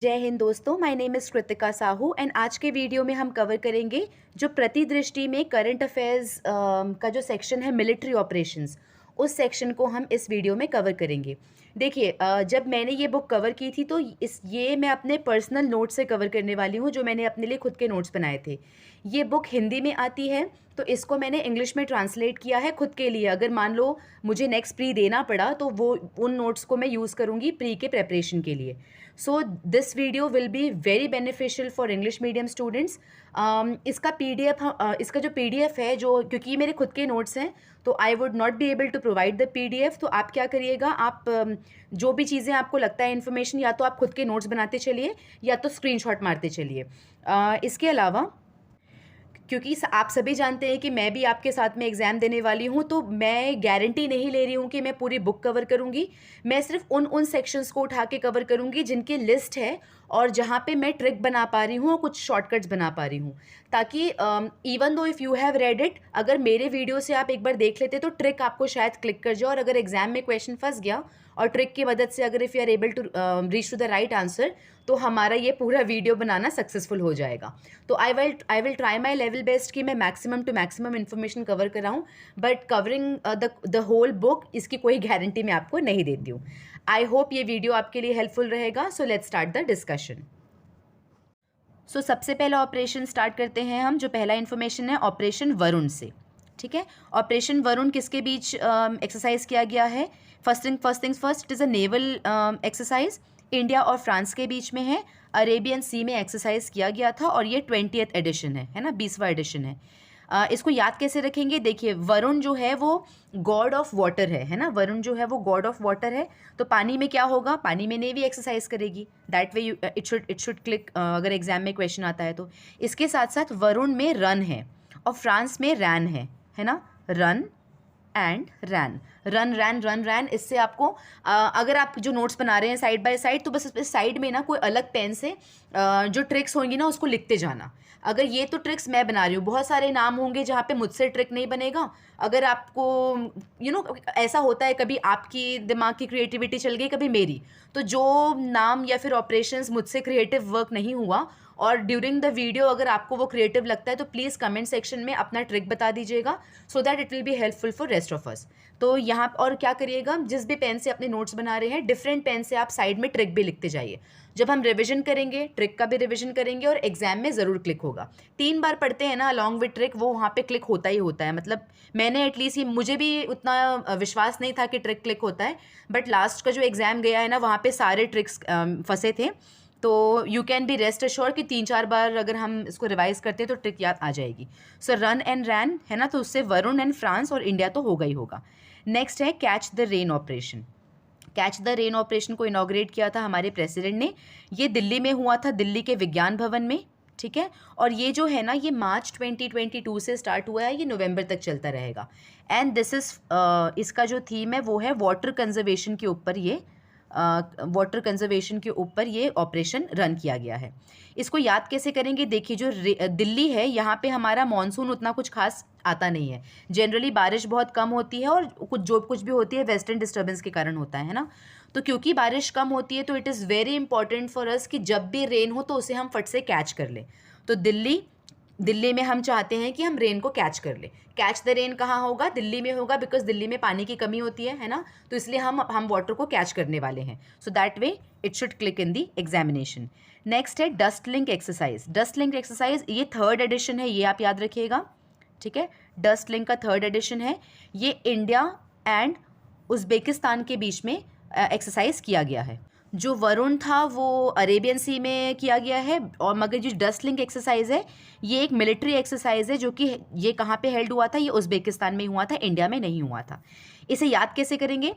जय हिंद दोस्तों, my name is Kritika Sahu and आज के वीडियो में हम कवर करेंगे जो प्रतिदृष्टि में करंट अफेयर्स का जो सेक्शन है मिलिट्री ऑपरेशंस, उस सेक्शन को हम इस वीडियो में कवर करेंगे। देखिए, जब मैंने ये बुक कवर की थी तो ये मैं अपने पर्सनल नोट्स से कवर करने वाली हूँ, जो मैंने अपने लिए खुद के नोट्स बनाए थे। ये बुक हिंदी में आती है तो इसको मैंने इंग्लिश में ट्रांसलेट किया है खुद के लिए। अगर मान लो मुझे नेक्स्ट प्री देना पड़ा तो वो उन नोट्स को मैं यूज़ करूँगी प्री के प्रेपरेशन के लिए। So this video will be very beneficial for English medium students. इसका पीडीएफ इसका जो पीडीएफ है, जो क्योंकि ये मेरे खुद के नोट्स हैं तो I would not be able to provide the PDF. तो आप क्या करिएगा, आप जो भी चीज़ें आपको लगता है इन्फॉर्मेशन, या तो आप खुद के नोट्स बनाते चलिए या तो स्क्रीनशॉट मारते चलिए। इसके अलावा, क्योंकि आप सभी जानते हैं कि मैं भी आपके साथ में एग्ज़ाम देने वाली हूँ, तो मैं गारंटी नहीं ले रही हूँ कि मैं पूरी बुक कवर करूँगी। मैं सिर्फ उन सेक्शंस को उठा के कवर करूँगी जिनकी लिस्ट है और जहाँ पे मैं ट्रिक बना पा रही हूँ और कुछ शॉर्टकट्स बना पा रही हूँ, ताकि even though if you have read it, अगर मेरे वीडियो से आप एक बार देख लेते तो ट्रिक आपको शायद क्लिक कर जाए, और अगर एग्जाम में क्वेश्चन फंस गया और ट्रिक की मदद से अगर if you are able to reach to the right answer, तो हमारा ये पूरा वीडियो बनाना सक्सेसफुल हो जाएगा। तो I will try my level best कि मैं maximum to maximum information cover कराऊँ, but covering the whole book, इसकी कोई गारंटी मैं आपको नहीं देती हूँ। आई होप ये वीडियो आपके लिए हेल्पफुल रहेगा। So let's start the discussion. So सबसे पहला ऑपरेशन स्टार्ट करते हैं हम। जो पहला इन्फॉर्मेशन है ऑपरेशन वरुण से, ठीक है। ऑपरेशन वरुण किसके बीच एक्सरसाइज किया गया है? First things first, it is a naval exercise. India और फ्रांस के बीच में है। अरेबियन सी में एक्सरसाइज किया गया था और ये 20th एडिशन है ना, 20वां एडिशन है। इसको याद कैसे रखेंगे? देखिए, वरुण जो है वो गॉड ऑफ वाटर है ना। वरुण जो है वो गॉड ऑफ वाटर है, तो पानी में क्या होगा? पानी में नेवी एक्सरसाइज करेगी। That way you it should click अगर एग्जाम में क्वेश्चन आता है तो। इसके साथ साथ वरुण में रन है और फ्रांस में रैन है ना। रन एंड रैन, रन रैन। इससे आपको अगर आप जो नोट्स बना रहे हैं साइड बाय साइड, तो बस इस साइड में ना कोई अलग पेन से जो ट्रिक्स होंगी ना उसको लिखते जाना। अगर ये तो ट्रिक्स मैं बना रही हूँ, बहुत सारे नाम होंगे जहाँ पे मुझसे ट्रिक नहीं बनेगा। अगर आपको ऐसा होता है, कभी आपकी दिमाग की क्रिएटिविटी चल गई, कभी मेरी, तो जो नाम या फिर ऑपरेशंस मुझसे क्रिएटिव वर्क नहीं हुआ और ड्यूरिंग द वीडियो अगर आपको वो क्रिएटिव लगता है, तो प्लीज़ कमेंट सेक्शन में अपना ट्रिक बता दीजिएगा, so that it will be helpful for rest of us. तो यहाँ और क्या करिएगा, जिस भी पेन से अपने नोट्स बना रहे हैं, डिफरेंट पेन से आप साइड में ट्रिक भी लिखते जाइए। जब हम रिविजन करेंगे, ट्रिक का भी रिविजन करेंगे और एग्जाम में ज़रूर क्लिक होगा। 3 बार पढ़ते हैं ना अलॉन्ग विद ट्रिक, वो वहाँ पे क्लिक होता ही होता है। मतलब मैंने एटलीस्ट, ये मुझे भी उतना विश्वास नहीं था कि ट्रिक क्लिक होता है, बट लास्ट का जो एग्ज़ाम गया है ना, वहाँ पे सारे ट्रिक्स फंसे थे। तो you can be rest assure कि 3-4 बार अगर हम इसको रिवाइज करते हैं तो ट्रिक याद आ जाएगी। सो रन एंड रैन है ना, तो उससे वरुण एंड फ्रांस और इंडिया तो होगा ही होगा। नेक्स्ट है catch the rain operation. Catch the rain operation को इनॉग्रेट किया था हमारे प्रेसिडेंट ने। ये दिल्ली में हुआ था, दिल्ली के विज्ञान भवन में, ठीक है। और ये जो है ना, ये मार्च 2022 से स्टार्ट हुआ है, ये नवंबर तक चलता रहेगा। एंड दिस इज़ इसका जो थीम है वो है वाटर कंजर्वेशन के ऊपर। ये वाटर कंजर्वेशन के ऊपर ये ऑपरेशन रन किया गया है। इसको याद कैसे करेंगे? देखिए, जो दिल्ली है, यहाँ पे हमारा मानसून उतना कुछ खास आता नहीं है। जनरली बारिश बहुत कम होती है और जो कुछ भी होती है वेस्टर्न डिस्टर्बेंस के कारण होता है ना। तो क्योंकि बारिश कम होती है तो it is very important for us कि जब भी रेन हो तो उसे हम फट से कैच कर लें। तो दिल्ली में हम चाहते हैं कि हम रेन को कैच कर ले। कैच द रेन कहाँ होगा? दिल्ली में होगा, बिकॉज दिल्ली में पानी की कमी होती है ना, तो इसलिए हम वाटर को कैच करने वाले हैं। So that way it should click in the examination. Next है Dustlik exercise. Dustlik exercise ये 3rd एडिशन है, ये आप याद रखिएगा, ठीक है। डस्ट लिंक का 3rd एडिशन है। ये इंडिया एंड उज़्बेकिस्तान के बीच में एक्सरसाइज किया गया है। जो वरुण था वो अरेबियन सी में किया गया है, और मगर जो डस्ट लिंक एक्सरसाइज है ये एक मिलिट्री एक्सरसाइज है, जो कि ये कहाँ पे हेल्ड हुआ था? ये उज़्बेकिस्तान में हुआ था, इंडिया में नहीं हुआ था। इसे याद कैसे करेंगे?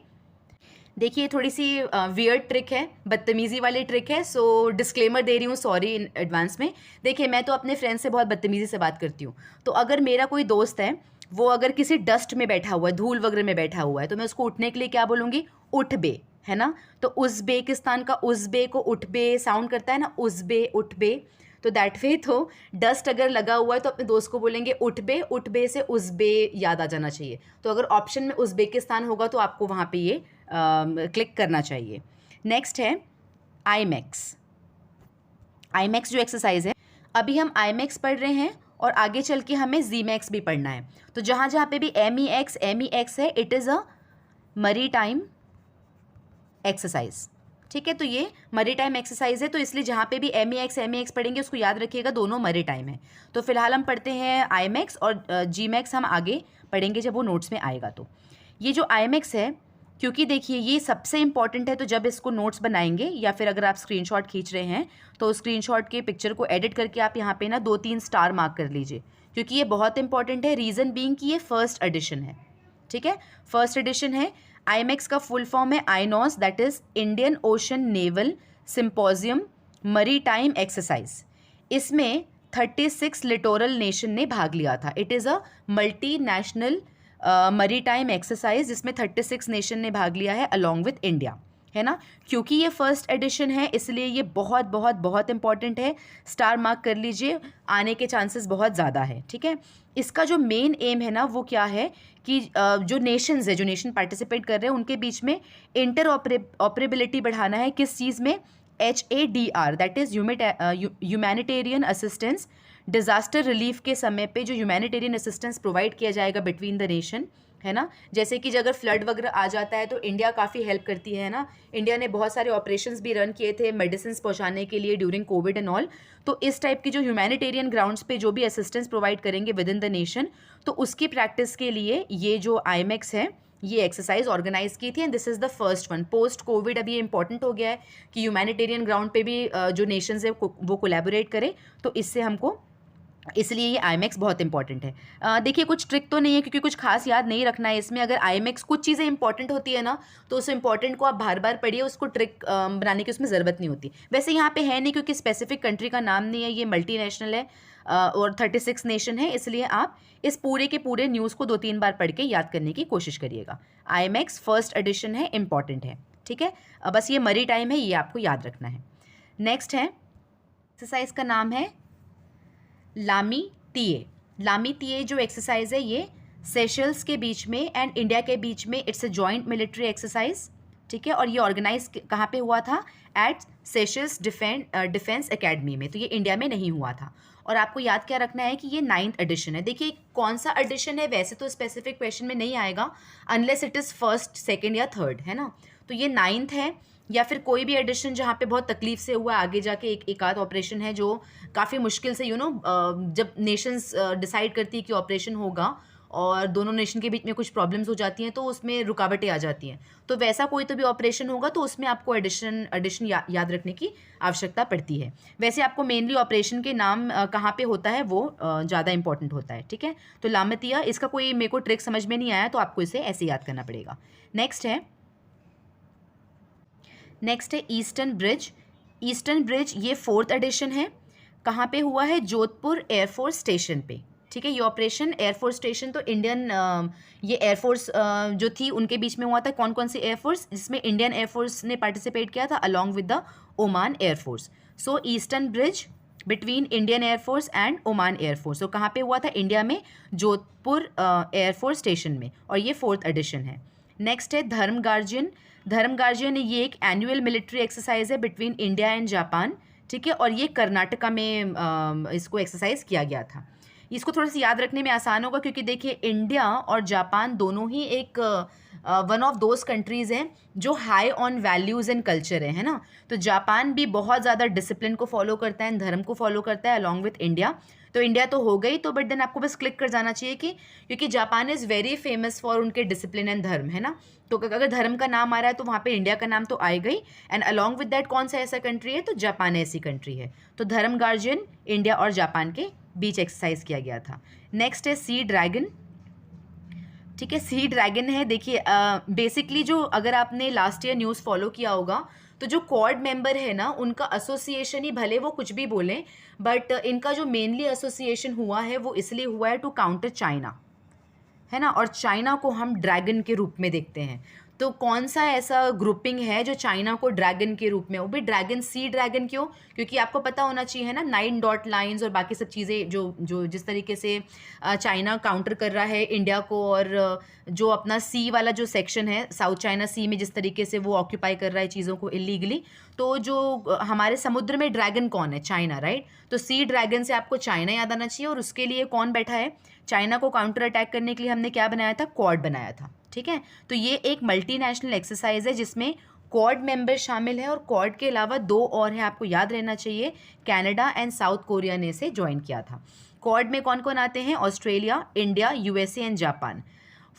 देखिए, थोड़ी सी वियर्ड ट्रिक है, बदतमीज़ी वाली ट्रिक है, सो डिस्क्लेमर दे रही हूँ, सॉरी इन एडवांस में। देखिए, मैं तो अपने फ्रेंड से बहुत बदतमीज़ी से बात करती हूँ, तो अगर मेरा कोई दोस्त है, वो अगर किसी डस्ट में बैठा हुआ है, धूल वगैरह में बैठा हुआ है, तो मैं उसको उठने के लिए क्या बोलूँगी? उठ बे, है ना। तो उज़्बेकिस्तान का उज़्बे को उठ बे साउंड करता है ना, उज़्बे, उठ बे। तो दैट वे, तो डस्ट अगर लगा हुआ है तो अपने दोस्त को बोलेंगे उठ बे से उज़्बे याद आ जाना चाहिए। तो अगर ऑप्शन में उज़्बेकिस्तान होगा तो आपको वहाँ पे ये क्लिक करना चाहिए। नेक्स्ट है आईमैक्स। IMAX जो एक्सरसाइज है, अभी हम IMAX पढ़ रहे हैं और आगे चल के हमें ZMAX भी पढ़ना है। तो जहाँ जहाँ पे भी MEX है, इट इज़ अ मरी टाइम एक्सरसाइज। ठीक है, तो ये मरी टाइम एक्सरसाइज है, तो इसलिए जहाँ पे भी MEX पढ़ेंगे उसको याद रखिएगा, दोनों मरी टाइम है। तो फिलहाल हम पढ़ते हैं IMAX, और GMAX हम आगे पढ़ेंगे जब वो नोट्स में आएगा। तो ये जो IMAX है, क्योंकि देखिए ये सबसे इंपॉर्टेंट है, तो जब इसको नोट्स बनाएंगे या फिर अगर आप स्क्रीनशॉट खींच रहे हैं तो स्क्रीनशॉट के पिक्चर को एडिट करके आप यहाँ पे ना 2-3 स्टार मार्क कर लीजिए, क्योंकि ये बहुत इंपॉर्टेंट है। रीज़न बीइंग कि ये फर्स्ट एडिशन है। ठीक है, फर्स्ट एडिशन है। IMAX का फुल फॉर्म है INOS, that is Indian ocean naval symposium मरी टाइम एक्सरसाइज। इसमें 36 लिटोरल नेशन ने भाग लिया था। It is a multi national मरी टाइम एक्सरसाइज, जिसमें 36 नेशन ने भाग लिया है अलॉन्ग विथ इंडिया, है ना। क्योंकि ये फर्स्ट एडिशन है इसलिए ये बहुत बहुत बहुत इंपॉर्टेंट है। स्टार मार्क कर लीजिए, आने के चांसेस बहुत ज़्यादा है। ठीक है, इसका जो मेन एम है ना वो क्या है कि जो नेशंस है, जो नेशन पार्टिसिपेट कर रहे हैं उनके बीच में इंटर ऑपरेबिलिटी बढ़ाना है। किस चीज़ में? HADR, that is humanitarian assistance. Disaster relief के समय पे जो ह्यूमैनिटेरियन असिस्टेंस प्रोवाइड किया जाएगा बिटवीन द नेशन, है ना। जैसे कि अगर फ्लड वगैरह आ जाता है तो इंडिया काफ़ी हेल्प करती है ना। इंडिया ने बहुत सारे ऑपरेशंस भी रन किए थे मेडिसिन पहुंचाने के लिए ड्यूरिंग कोविड एंड ऑल। तो इस टाइप की जो ह्यूमैनिटेरियन ग्राउंड्स पे जो भी असिस्टेंस प्रोवाइड करेंगे विद इन द नेशन, तो उसकी प्रैक्टिस के लिए ये जो IMAX है ये एक्सरसाइज ऑर्गेनाइज की थी, and this is the first one. Post Covid अब ये इंपॉर्टेंट हो गया है कि ह्यूमैनिटेरियन ग्राउंड पे भी जो नेशंस है वो कोलैबोरेट करें, तो इससे हमको, इसलिए ये IMAX बहुत इंपॉर्टेंट है। देखिए कुछ ट्रिक तो नहीं है क्योंकि कुछ खास याद नहीं रखना है इसमें। अगर IMAX कुछ चीज़ें इंपॉर्टेंट होती है ना तो उस इंपॉर्टेंट को आप बार बार पढ़िए, उसको ट्रिक बनाने की उसमें ज़रूरत नहीं होती। वैसे यहाँ पे है नहीं क्योंकि स्पेसिफिक कंट्री का नाम नहीं है, ये मल्टी नेशनल है और 36 नेशन है, इसलिए आप इस पूरे के पूरे न्यूज़ को 2-3 बार पढ़ के याद करने की कोशिश करिएगा। IMAX फर्स्ट एडिशन है, इंपॉर्टेंट है। ठीक है, बस ये मरी टाइम है, ये आपको याद रखना है। नेक्स्ट है एक्सरसाइज का नाम है लामी तिये। लामी तिये जो एक्सरसाइज है ये सेशल्स के बीच में एंड इंडिया के बीच में, it's a joint military exercise. ठीक है, और ये ऑर्गेनाइज कहाँ पे हुआ था? एट सेशल्स डिफेंस एकेडमी में। तो ये इंडिया में नहीं हुआ था। और आपको याद क्या रखना है कि ये 9th एडिशन है। देखिए कौन सा एडिशन है वैसे तो स्पेसिफिक क्वेश्चन में नहीं आएगा unless it is first, second या थर्ड, है ना। तो ये 9th है, या फिर कोई भी एडिशन जहाँ पे बहुत तकलीफ से हुआ, आगे जाके एक आध ऑपरेशन है जो काफ़ी मुश्किल से जब नेशंस डिसाइड करती है कि ऑपरेशन होगा और दोनों नेशन के बीच में कुछ प्रॉब्लम्स हो जाती हैं तो उसमें रुकावटें आ जाती हैं, तो वैसा कोई तो भी ऑपरेशन होगा तो उसमें आपको एडिशन याद रखने की आवश्यकता पड़ती है। वैसे आपको मेनली ऑपरेशन के नाम कहाँ पे होता है वो ज़्यादा इंपॉर्टेंट होता है। ठीक है, तो लामतिया, इसका कोई मेरे को ट्रिक समझ में नहीं आया तो आपको इसे ऐसे याद करना पड़ेगा। नेक्स्ट है ईस्टर्न ब्रिज। ईस्टर्न ब्रिज ये 4th एडिशन है। कहाँ पे हुआ है? जोधपुर एयरफोर्स स्टेशन पे। ठीक है, ये ऑपरेशन एयरफोर्स स्टेशन, तो इंडियन ये एयरफोर्स जो थी उनके बीच में हुआ था। कौन कौन सी एयरफोर्स? जिसमें इंडियन एयरफोर्स ने पार्टिसिपेट किया था along with the Oman air force. So eastern bridge between Indian air force and Oman air force, तो कहाँ पे हुआ था? इंडिया में, जोधपुर एयरफोर्स स्टेशन में, और ये 4th एडिशन है। नेक्स्ट है धर्म गार्जियन। धर्म गार्जियन ये एक एनुअल मिलिट्री एक्सरसाइज है बिटवीन इंडिया एंड जापान। ठीक है, और ये कर्नाटका में इसको एक्सरसाइज किया गया था। इसको थोड़ा सा याद रखने में आसान होगा क्योंकि देखिए इंडिया और जापान दोनों ही एक वन ऑफ दोज कंट्रीज़ हैं जो high on values and culture है ना। तो जापान भी बहुत ज़्यादा डिसिप्लिन को फॉलो करता है, धर्म को फॉलो करता है अलॉन्ग विथ इंडिया। तो इंडिया तो हो गई, तो बट देन आपको बस क्लिक कर जाना चाहिए कि क्योंकि Japan is very famous for उनके डिसिप्लिन एंड धर्म, है ना। तो अगर धर्म का नाम आ रहा है तो वहाँ पे इंडिया का नाम तो आएगा ही, एंड अलॉन्ग विद दैट कौन सा ऐसा कंट्री है? तो जापान ऐसी कंट्री है। तो धर्म गार्जियन इंडिया और जापान के बीच एक्सरसाइज किया गया था। नेक्स्ट है सी ड्रैगन। ठीक है, सी ड्रैगन है। देखिए बेसिकली जो अगर आपने लास्ट ईयर न्यूज़ फॉलो किया होगा तो जो क्वाड मेंबर है ना उनका एसोसिएशन ही, भले वो कुछ भी बोलें, बट इनका जो मेनली एसोसिएशन हुआ है वो इसलिए हुआ है टू काउंटर चाइना, है ना। और चाइना को हम ड्रैगन के रूप में देखते हैं। तो कौन सा ऐसा ग्रुपिंग है जो चाइना को ड्रैगन के रूप में, वो भी ड्रैगन, सी ड्रैगन क्यों? क्योंकि आपको पता होना चाहिए है ना, 9 डॉट लाइंस और बाकी सब चीज़ें जो जो जिस तरीके से चाइना काउंटर कर रहा है इंडिया को, और जो अपना सी वाला जो सेक्शन है साउथ चाइना सी में जिस तरीके से वो ऑक्यूपाई कर रहा है चीज़ों को इलीगली, तो जो हमारे समुद्र में ड्रैगन कौन है? China, right? तो सी ड्रैगन से आपको चाइना याद आना चाहिए, और उसके लिए कौन बैठा है? चाइना को काउंटर अटैक करने के लिए हमने क्या बनाया था? क्वाड बनाया था, ठीक है? तो ये एक मल्टीनेशनल एक्सरसाइज है जिसमें क्वाड मेंबर शामिल है, और क्वाड के अलावा 2 और हैं, आपको याद रहना चाहिए, कनाडा एंड साउथ कोरिया ने इसे ज्वाइन किया था। क्वाड में कौन कौन आते हैं? Australia, India, USA and Japan.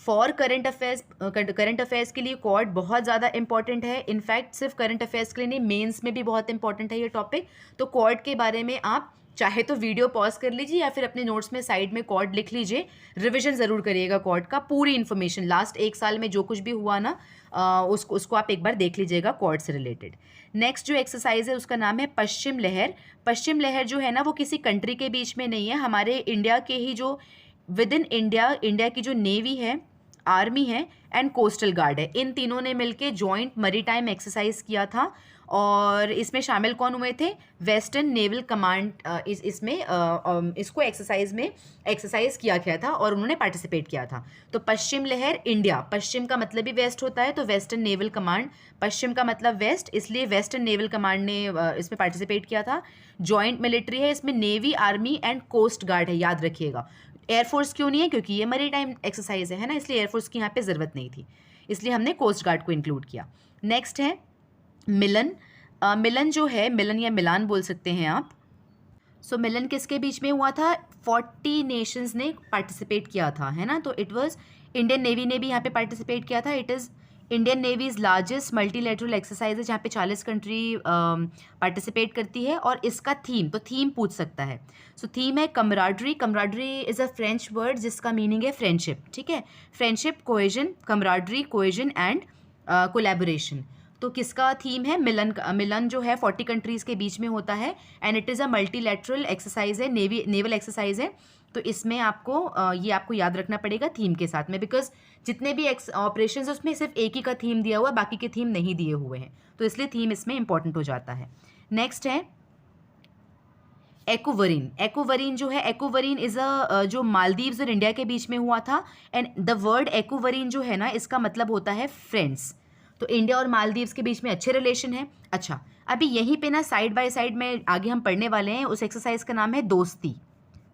For current affairs के लिए क्वाड बहुत ज़्यादा इंपॉर्टेंट है। इनफैक्ट सिर्फ करंट अफेयर्स के लिए नहीं, मेंस में भी बहुत इंपॉर्टेंट है ये टॉपिक। तो क्वाड के बारे में आप चाहे तो वीडियो पॉज कर लीजिए या फिर अपने नोट्स में साइड में क्वाड लिख लीजिए, रिवीजन ज़रूर करिएगा क्वाड का, पूरी इन्फॉर्मेशन लास्ट 1 साल में जो कुछ भी हुआ ना उसको आप एक बार देख लीजिएगा क्वाड से रिलेटेड। नेक्स्ट जो एक्सरसाइज है उसका नाम है पश्चिम लहर। पश्चिम लहर जो है ना वो किसी कंट्री के बीच में नहीं है, हमारे इंडिया के ही जो विद इन इंडिया की जो नेवी है, आर्मी है एंड कोस्टल गार्ड है, इन तीनों ने मिलके जॉइंट मैरीटाइम एक्सरसाइज किया था। और इसमें शामिल कौन हुए थे? वेस्टर्न नेवल कमांड इसको एक्सरसाइज किया गया था और उन्होंने पार्टिसिपेट किया था। तो पश्चिम लहर, इंडिया, पश्चिम का मतलब भी वेस्ट होता है, तो वेस्टर्न नेवल कमांड, पश्चिम का मतलब वेस्ट, इसलिए वेस्टर्न नेवल कमांड ने इसमें पार्टिसिपेट किया था। जॉइंट मिलिट्री है, इसमें navy, army and coast guard है, याद रखिएगा। एयरफोर्स क्यों नहीं है? क्योंकि ये मैरीटाइम एक्सरसाइज है ना, इसलिए एयरफोर्स की यहाँ पे ज़रूरत नहीं थी, इसलिए हमने कोस्ट गार्ड को इंक्लूड किया। नेक्स्ट है मिलन। मिलन जो है, मिलन या मिलान बोल सकते हैं आप। सो मिलन किसके बीच में हुआ था? 40 नेशंस ने पार्टिसिपेट किया था, है ना। तो इट वाज, इंडियन नेवी ने भी यहाँ पे पार्टिसिपेट किया था। It is Indian navy's largest multilateral exercise है जहाँ पे 40 कंट्री पार्टिसिपेट करती है। और इसका थीम, तो थीम पूछ सकता है। सो थीम है camaraderie. Camaraderie is a French word जिसका मीनिंग है फ्रेंडशिप, ठीक है। Friendship, cohesion, camaraderie, cohesion and collaboration. तो किसका थीम है? मिलन का। मिलन जो है 40 कंट्रीज़ के बीच में होता है and it is a multilateral exercise है, नेवल एक्सरसाइज है। तो इसमें आपको ये आपको याद रखना पड़ेगा थीम के साथ में, बिकॉज जितने भी ऑपरेशन है उसमें सिर्फ एक ही का थीम दिया हुआ है, बाकी के थीम नहीं दिए हुए हैं, तो इसलिए थीम इसमें इंपॉर्टेंट हो जाता है। नेक्स्ट है एक्वारीन। एक्वारीन जो है, एक्वारीन इज़ अ जो मालदीव्स और इंडिया के बीच में हुआ था एंड द वर्ड एक्वारीन जो है ना इसका मतलब होता है फ्रेंड्स। तो इंडिया और मालदीव्स के बीच में अच्छे रिलेशन है। अच्छा, अभी यहीं पे ना साइड बाय साइड में आगे हम पढ़ने वाले हैं, उस एक्सरसाइज का नाम है दोस्ती,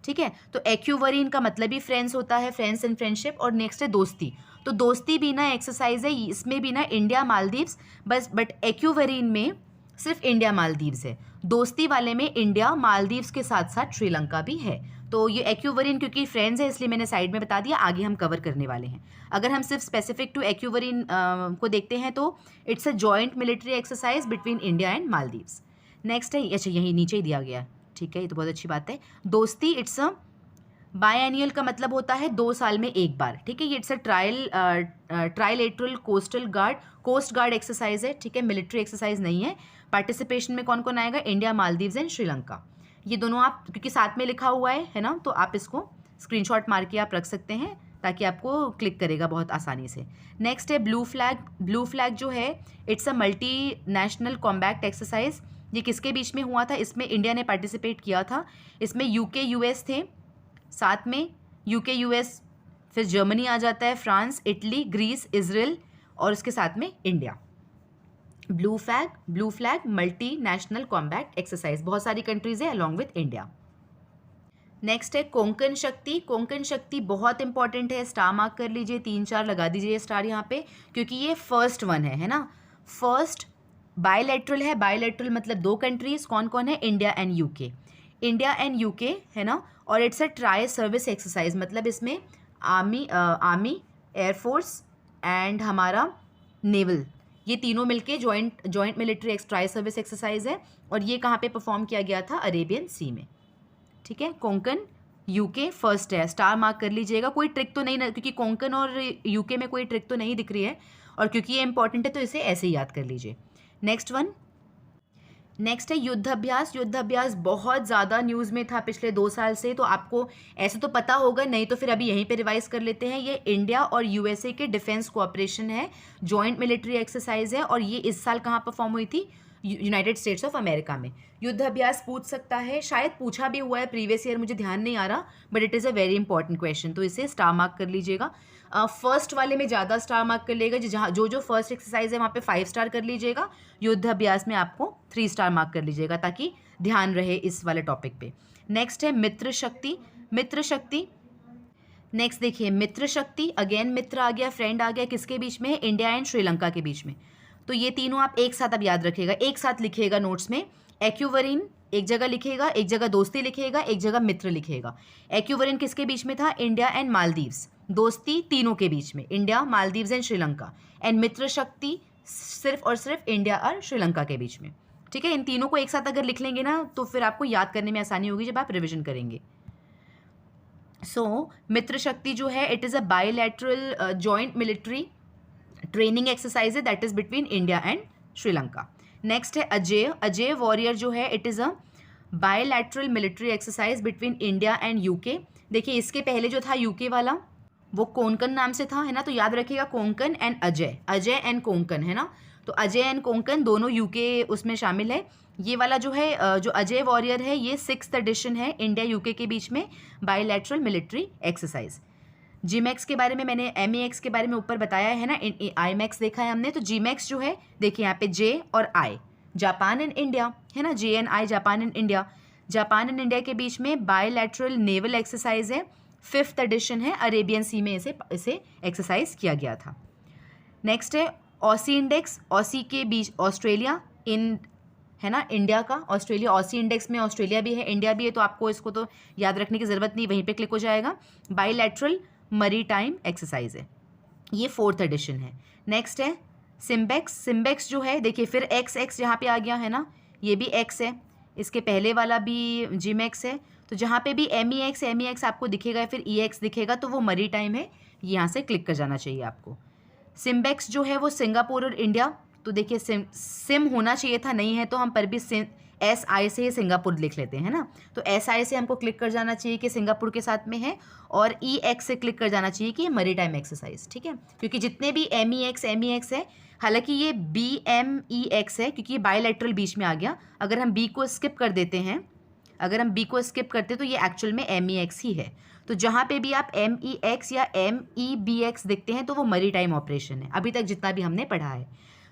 ठीक है। तो एक्वारीन का मतलब ही फ्रेंड्स होता है, फ्रेंड्स एंड फ्रेंडशिप। और नेक्स्ट है दोस्ती। तो दोस्ती भी ना एक्सरसाइज है, इसमें भी ना इंडिया मालदीव्स बस, बट एक्वारीन में सिर्फ इंडिया मालदीव्स है। दोस्ती वाले में इंडिया मालदीव्स के साथ साथ श्रीलंका भी है। तो ये एक्वारीन क्योंकि फ्रेंड्स है इसलिए मैंने साइड में बता दिया, आगे हम कवर करने वाले हैं। अगर हम सिर्फ स्पेसिफिक टू एक्वारीन को देखते हैं तो it's a joint military exercise between India and Maldives. Next है, अच्छा यही नीचे ही दिया गया, ठीक है, ये तो बहुत अच्छी बात है। दोस्ती, इट्स अ बायएनियल का मतलब होता है 2 साल में एक बार, ठीक है। ये it's a trilateral coast guard exercise है, ठीक है, मिलिट्री एक्सरसाइज नहीं है। पार्टिसिपेशन में कौन कौन आएगा? India, Maldives and Sri Lanka. ये दोनों आप, क्योंकि साथ में लिखा हुआ है ना, तो आप इसको स्क्रीनशॉट मार के आप रख सकते हैं ताकि आपको क्लिक करेगा बहुत आसानी से। नेक्स्ट है ब्लू फ्लैग। ब्लू फ्लैग जो है it's a multi national combat exercise. ये किसके बीच में हुआ था? इसमें इंडिया ने पार्टिसिपेट किया था। इसमें यूके यूएस थे साथ में, यूके यूएस, फिर जर्मनी आ जाता है, फ्रांस, इटली, ग्रीस, इजराइल और उसके साथ में India. Blue flag multi national combat exercise, बहुत सारी कंट्रीज है अलॉन्ग विथ इंडिया। नेक्स्ट है कोंकण शक्ति। कोंकण शक्ति बहुत इंपॉर्टेंट है, स्टार मार्क कर लीजिए, 3-4 लगा दीजिए स्टार यहाँ पे, क्योंकि ये फर्स्ट वन है ना। फर्स्ट बायलैटरल है, बायलैटरल मतलब 2 कंट्रीज, कौन कौन है? India and UK, India and UK है ना। और it's a tri service exercise, मतलब इसमें आर्मी, एयरफोर्स एंड हमारा नेवल, ये तीनों मिलके joint military tri service exercise है। और ये कहाँ पे परफॉर्म किया गया था? अरेबियन सी में, ठीक है। कोंकण यूके फर्स्ट है, स्टार मार्क कर लीजिएगा। कोई ट्रिक तो नहीं ना, क्योंकि कोंकण और यूके में कोई ट्रिक तो नहीं दिख रही है, और क्योंकि ये इंपॉर्टेंट है तो इसे ऐसे ही याद कर लीजिए। नेक्स्ट वन नेक्स्ट है युद्धाभ्यास। युद्धाभ्यास बहुत ज़्यादा न्यूज़ में था पिछले 2 साल से, तो आपको ऐसे तो पता होगा, नहीं तो फिर अभी यहीं पे रिवाइज कर लेते हैं। ये इंडिया और यूएसए के डिफेंस कोऑपरेशन है, जॉइंट मिलिट्री एक्सरसाइज है, और ये इस साल कहाँ परफॉर्म हुई थी? यूनाइटेड स्टेट्स ऑफ अमेरिका में। युद्धाभ्यास पूछ सकता है, शायद पूछा भी हुआ है प्रीवियस ईयर, मुझे ध्यान नहीं आ रहा, but it is a very important question, तो इसे स्टार मार्क कर लीजिएगा। फर्स्ट वाले में ज़्यादा स्टार मार्क कर लेगा, जहाँ जो फर्स्ट एक्सरसाइज है वहाँ पे 5 स्टार कर लीजिएगा, युद्धाभ्यास में आपको 3 स्टार मार्क कर लीजिएगा, ताकि ध्यान रहे इस वाले टॉपिक पे। नेक्स्ट है मित्र शक्ति। मित्र शक्ति, नेक्स्ट देखिए, मित्र शक्ति, अगेन मित्र आ गया, फ्रेंड आ गया, किसके बीच में है? इंडिया एंड श्रीलंका के बीच में। तो ये तीनों आप एक साथ अब याद रखिएगा, एक साथ लिखिएगा नोट्स में। एक्यूवरीन एक जगह लिखेगा, एक जगह दोस्ती लिखेगा, एक जगह मित्र लिखेगा। एक्यूवरीन किसके बीच में था? India and Maldives. दोस्ती तीनों के बीच में, India, Maldives and Sri Lanka. And Mitra Shakti सिर्फ और सिर्फ इंडिया और श्रीलंका के बीच में। ठीक है, इन तीनों को एक साथ अगर लिख लेंगे ना, तो फिर आपको याद करने में आसानी होगी जब आप रिविजन करेंगे। सो मित्र शक्ति जो है, it is a bilateral joint military training exercise है, that is between India and Sri Lanka. Next है अजय। अजय वॉरियर जो है, it is a bilateral military exercise between India and UK. देखिए, इसके पहले जो था यूके वाला, वो कोंकण नाम से था, है ना, तो याद रखिएगा कोंकण एंड अजय, अजय एंड कोंकण, है ना। तो अजय एंड कोंकण दोनों यूके उसमें शामिल है। ये वाला जो है, जो अजय वॉरियर है, ये 6th एडिशन है इंडिया यूके के बीच में बायलैटरल मिलिट्री एक्सरसाइज। जीमैक्स के बारे में मैंने MEX के बारे में ऊपर बताया है ना, IMAX देखा है हमने। तो जीमैक्स जो है, देखिए यहाँ पे J और I, जापान एंड इंडिया, है ना, J and I, Japan and India. Japan and India के बीच में बायलैटरल नेवल एक्सरसाइज है, 5th एडिशन है, अरेबियन सी में इसे एक्सरसाइज किया गया था। नेक्स्ट है ऑसी इंडेक्स। ऑसी के बीच ऑस्ट्रेलिया इन, है ना, इंडिया का ऑस्ट्रेलिया, ऑसी इंडेक्स में ऑस्ट्रेलिया भी है, इंडिया भी है, तो आपको इसको तो याद रखने की ज़रूरत नहीं, वहीं पे क्लिक हो जाएगा। बायलैटरल मरीटाइम एक्सरसाइज है, ये 4th एडिशन है। नेक्स्ट है सिम्बेक्स। सिम्बेक्स जो है, देखिए फिर XX यहाँ पे आ गया, है ना, ये भी X है, इसके पहले वाला भी जीमैक्स है। तो जहाँ पे भी MEX आपको दिखेगा, फिर EX दिखेगा, तो वो मरीटाइम है, यहाँ से क्लिक कर जाना चाहिए आपको। सिम्बेक्स जो है वो सिंगापुर और इंडिया, तो देखिए सिम होना चाहिए था, नहीं है तो हम पर भी SI से सिंगापुर लिख लेते हैं ना। तो SI से हमको क्लिक कर जाना चाहिए कि सिंगापुर के साथ में है, और EX से क्लिक कर जाना चाहिए कि मरीटाइम एक्सरसाइज। ठीक है, क्योंकि जितने भी MEX है, हालांकि ये BMEX है, क्योंकि ये बायलैटरल बीच में आ गया। अगर हम B को स्किप कर देते हैं, अगर हम B को स्किप करते तो ये एक्चुअल में MEX ही है। तो जहाँ पे भी आप MEX या MEBX देखते हैं, तो वो मरीटाइम ऑपरेशन है, अभी तक जितना भी हमने पढ़ा है।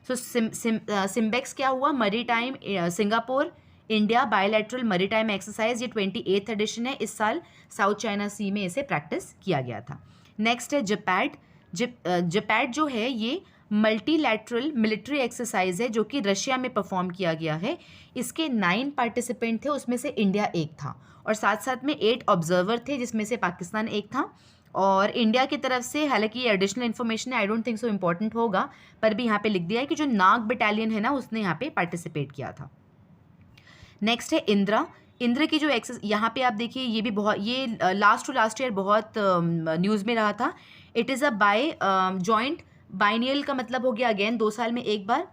सो सिम्बेक्स क्या हुआ? Maritime Singapore India bilateral maritime exercise, ये 28th एडिशन है, इस साल साउथ चाइना सी में इसे प्रैक्टिस किया गया था। नेक्स्ट है जपैड। जपैड जो है, ये मल्टीलैटरल मिलिट्री एक्सरसाइज है, जो कि रशिया में परफॉर्म किया गया है। इसके 9 पार्टिसिपेंट थे, उसमें से इंडिया एक था, और साथ साथ में 8 ऑब्जर्वर थे, जिसमें से पाकिस्तान एक था। और इंडिया की तरफ से, हालांकि ये एडिशनल इन्फॉर्मेशन है, I don't think so important होगा, पर भी यहाँ पे लिख दिया है कि जो नाग बटालियन है ना, उसने यहाँ पे पार्टिसिपेट किया था। नेक्स्ट है इंद्रा। इंद्र की जो यहाँ पे आप देखिए, ये भी बहुत, ये लास्ट टू लास्ट ईयर बहुत न्यूज़ में रहा था। It is a joint biennial का मतलब हो गया अगेन 2 साल में एक बार,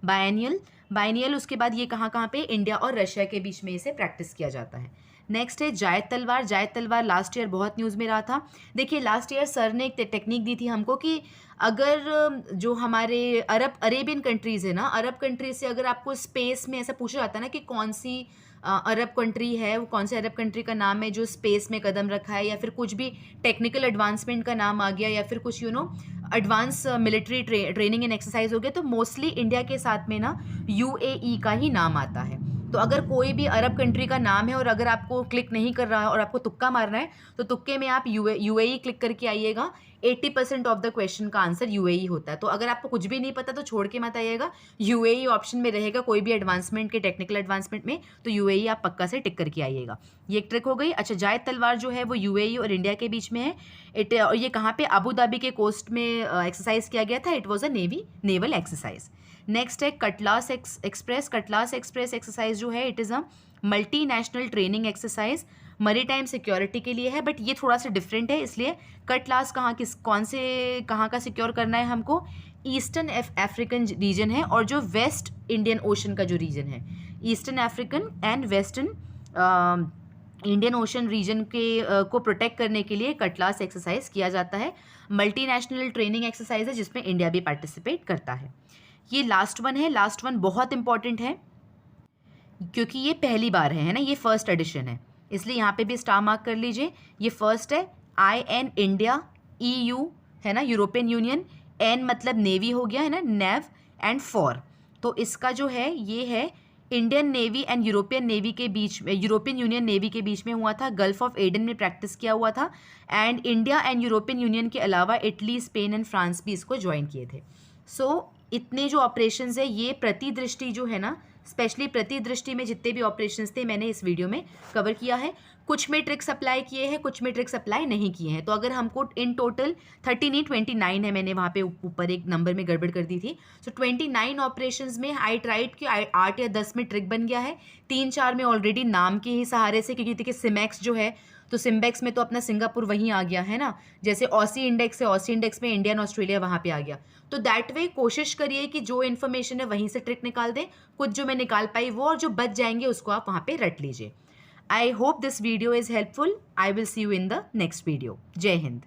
बाइनियल। उसके बाद ये कहाँ कहाँ पे? इंडिया और रशिया के बीच में इसे प्रैक्टिस किया जाता है। नेक्स्ट है जायद तलवार। जायद तलवार लास्ट ईयर बहुत न्यूज़ में रहा था। देखिए लास्ट ईयर सर ने एक टेक्निक दी थी हमको कि अगर जो हमारे अरेबियन कंट्रीज़ है ना, अरब कंट्रीज से अगर आपको स्पेस में ऐसा पूछा जाता है ना कि कौन सी अरब कंट्री है, वो कौन से अरब कंट्री का नाम है जो स्पेस में कदम रखा है, या फिर कुछ भी टेक्निकल एडवांसमेंट का नाम आ गया, या फिर कुछ advance military training and exercise हो गया, तो मोस्टली इंडिया के साथ में ना UAE का ही नाम आता है। तो अगर कोई भी अरब कंट्री का नाम है और अगर आपको क्लिक नहीं कर रहा है और आपको तुक्का मारना है, तो तुक्के में आप UAE क्लिक करके आइएगा। 80% ऑफ द क्वेश्चन का आंसर UAE होता है। तो अगर आपको कुछ भी नहीं पता तो छोड़ के मत आइएगा, UAE ऑप्शन में रहेगा कोई भी एडवांसमेंट के, टेक्निकल एडवांसमेंट में, तो UAE आप पक्का से टिक करके आइएगा। ये एक ट्रिक हो गई। अच्छा, जायद तलवार जो है वो UAE और इंडिया के बीच में है। ये कहाँ पे? अबू धाबी के कोस्ट में एक्सरसाइज किया गया था। It was a naval exercise. Next है Cutlass Express. Cutlass Express exercise जो है, it is a multi national training exercise, maritime security के लिए है, बट ये थोड़ा सा डिफरेंट है। इसलिए कटलास कहाँ का सिक्योर करना है हमको? ईस्टर्न अफ्रीकन रीजन है और जो वेस्ट इंडियन ओशन का जो रीजन है, eastern African and western Indian ocean region के को प्रोटेक्ट करने के लिए कटलास एक्सरसाइज किया जाता है। मल्टीनेशनल ट्रेनिंग एक्सरसाइज है जिसमें इंडिया भी पार्टिसिपेट करता है। ये लास्ट वन है, लास्ट वन बहुत इंपॉर्टेंट है क्योंकि ये पहली बार है ना, ये फर्स्ट एडिशन है, इसलिए यहाँ पे भी स्टार मार्क कर लीजिए। ये फर्स्ट है, IN इंडिया, EU है ना यूरोपियन यूनियन, N मतलब नेवी हो गया है ना, नेव, एंड फॉर, तो इसका जो है ये है Indian navy and European navy के बीच में, यूरोपियन यूनियन नेवी के बीच में हुआ था, गल्फ ऑफ एडन में प्रैक्टिस किया हुआ था, and India and European union के अलावा इटली, स्पेन एंड फ्रांस भी इसको ज्वाइन किए थे। सो इतने जो ऑपरेशंस है ये प्रतिदृष्टि जो है ना, स्पेशली प्रतिदृष्टि में जितने भी ऑपरेशंस थे मैंने इस वीडियो में कवर किया है। कुछ में ट्रिक्स अप्लाई किए हैं, कुछ में ट्रिक्स अप्लाई नहीं किए हैं। तो अगर हमको इन टोटल 30 नहीं 29 है, मैंने वहाँ पे ऊपर एक नंबर में गड़बड़ कर दी थी। सो 29 ऑपरेशंस में आई ट्राइड कि 8 या 10 में ट्रिक बन गया है, 3-4 में ऑलरेडी नाम के ही सहारे से, क्योंकि देखिए सिमैक्स जो है तो सिम्बेक्स में तो अपना सिंगापुर वहीं आ गया है ना, जैसे ऑसी इंडेक्स है, ऑसी इंडेक्स में इंडिया एंड ऑस्ट्रेलिया वहाँ पे आ गया। तो दैट वे कोशिश करिए कि जो इन्फॉर्मेशन है वहीं से ट्रिक निकाल दें, कुछ जो मैं निकाल पाई वो, और जो बच जाएंगे उसको आप वहाँ पे रट लीजिए। I hope this video is helpful. I will see you in the next video. जय हिंद।